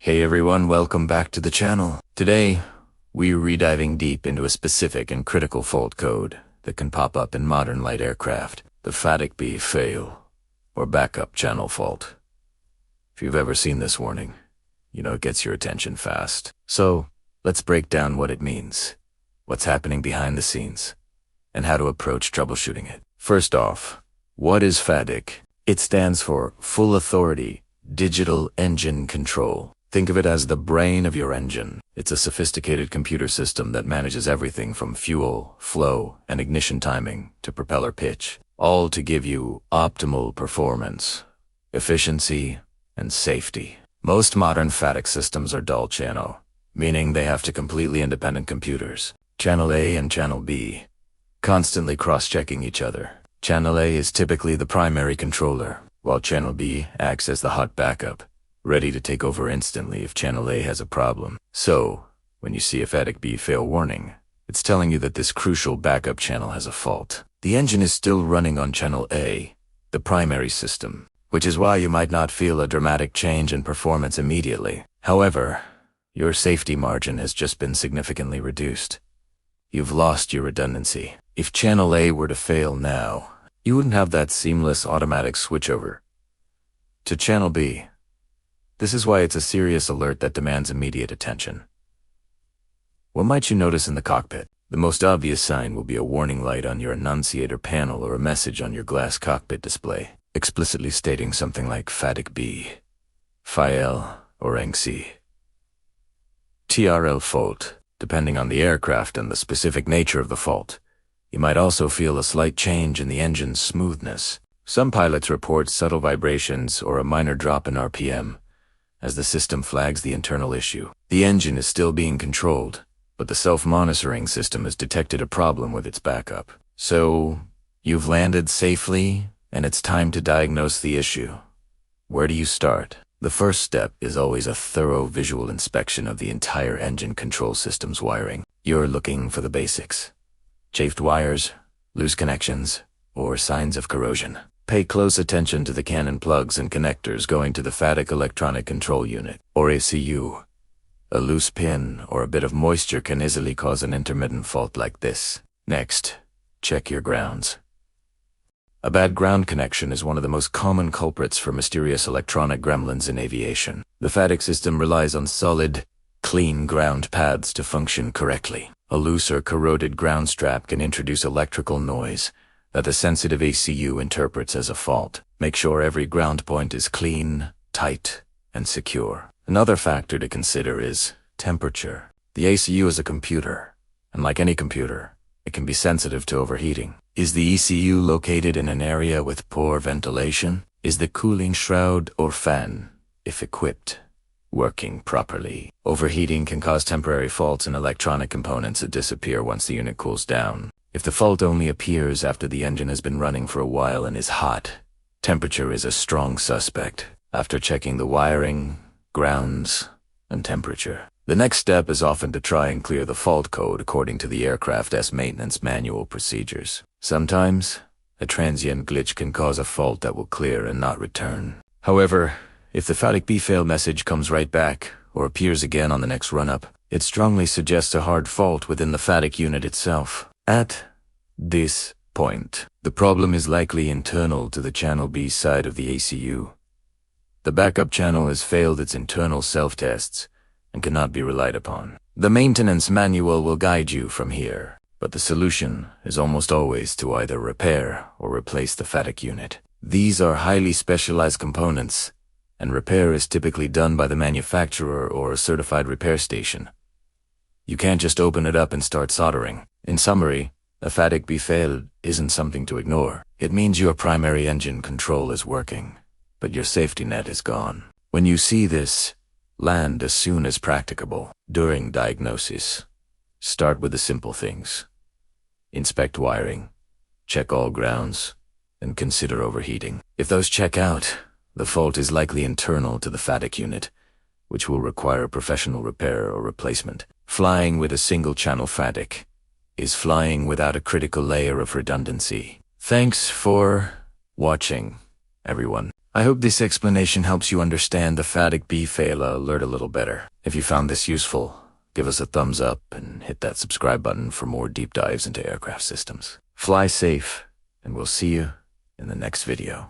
Hey everyone, welcome back to the channel. Today, we're rediving deep into a specific and critical fault code that can pop up in modern light aircraft, the FADIC-B fail, or backup channel fault. If you've ever seen this warning, you know it gets your attention fast. So, let's break down what it means, what's happening behind the scenes, and how to approach troubleshooting it. First off, what is FADIC? It stands for Full Authority Digital Engine Control. Think of it as the brain of your engine. It's a sophisticated computer system that manages everything from fuel, flow, and ignition timing to propeller pitch, all to give you optimal performance, efficiency, and safety. Most modern FADEC systems are dual channel, meaning they have completely independent computers, Channel A and Channel B, constantly cross-checking each other. Channel A is typically the primary controller, while Channel B acts as the hot backup, ready to take over instantly if Channel A has a problem. So, when you see a FADIC-B fail warning, it's telling you that this crucial backup channel has a fault. The engine is still running on Channel A, the primary system, which is why you might not feel a dramatic change in performance immediately. However, your safety margin has just been significantly reduced. You've lost your redundancy. If Channel A were to fail now, you wouldn't have that seamless automatic switchover to Channel B. This is why it's a serious alert that demands immediate attention. What might you notice in the cockpit? The most obvious sign will be a warning light on your annunciator panel or a message on your glass cockpit display, explicitly stating something like FADIC-B, FAL, or ANGC. TRL fault, depending on the aircraft and the specific nature of the fault. You might also feel a slight change in the engine's smoothness. Some pilots report subtle vibrations or a minor drop in RPM as the system flags the internal issue. The engine is still being controlled, but the self-monitoring system has detected a problem with its backup. So, you've landed safely, and it's time to diagnose the issue. Where do you start? The first step is always a thorough visual inspection of the entire engine control system's wiring. You're looking for the basics: chafed wires, loose connections, or signs of corrosion. Pay close attention to the cannon plugs and connectors going to the FADEC Electronic Control Unit, or ECU. A loose pin or a bit of moisture can easily cause an intermittent fault like this. Next, check your grounds. A bad ground connection is one of the most common culprits for mysterious electronic gremlins in aviation. The FADEC system relies on solid, clean ground paths to function correctly. A loose or corroded ground strap can introduce electrical noise that the sensitive ECU interprets as a fault. Make sure every ground point is clean, tight, and secure. Another factor to consider is temperature. The ECU is a computer, and like any computer, it can be sensitive to overheating. Is the ECU located in an area with poor ventilation? Is the cooling shroud or fan, if equipped, working properly? Overheating can cause temporary faults in electronic components that disappear once the unit cools down. If the fault only appears after the engine has been running for a while and is hot, temperature is a strong suspect. After checking the wiring, grounds, and temperature, the next step is often to try and clear the fault code according to the aircraft's maintenance manual procedures. Sometimes, a transient glitch can cause a fault that will clear and not return. However, if the FADIC-B fail message comes right back or appears again on the next run-up, it strongly suggests a hard fault within the FADIC unit itself. At this point, the problem is likely internal to the Channel B side of the ECU. The backup channel has failed its internal self-tests and cannot be relied upon. The maintenance manual will guide you from here, but the solution is almost always to either repair or replace the FADIC unit. These are highly specialized components, and repair is typically done by the manufacturer or a certified repair station. You can't just open it up and start soldering. In summary, a FADIC-B fail isn't something to ignore. It means your primary engine control is working, but your safety net is gone. When you see this, land as soon as practicable. During diagnosis, start with the simple things. Inspect wiring, check all grounds, and consider overheating. If those check out, the fault is likely internal to the FADIC unit, which will require professional repair or replacement. Flying with a single-channel FADIC is flying without a critical layer of redundancy. Thanks for watching, everyone. I hope this explanation helps you understand the FADIC-B fail alert a little better. If you found this useful, give us a thumbs up and hit that subscribe button for more deep dives into aircraft systems. Fly safe, and we'll see you in the next video.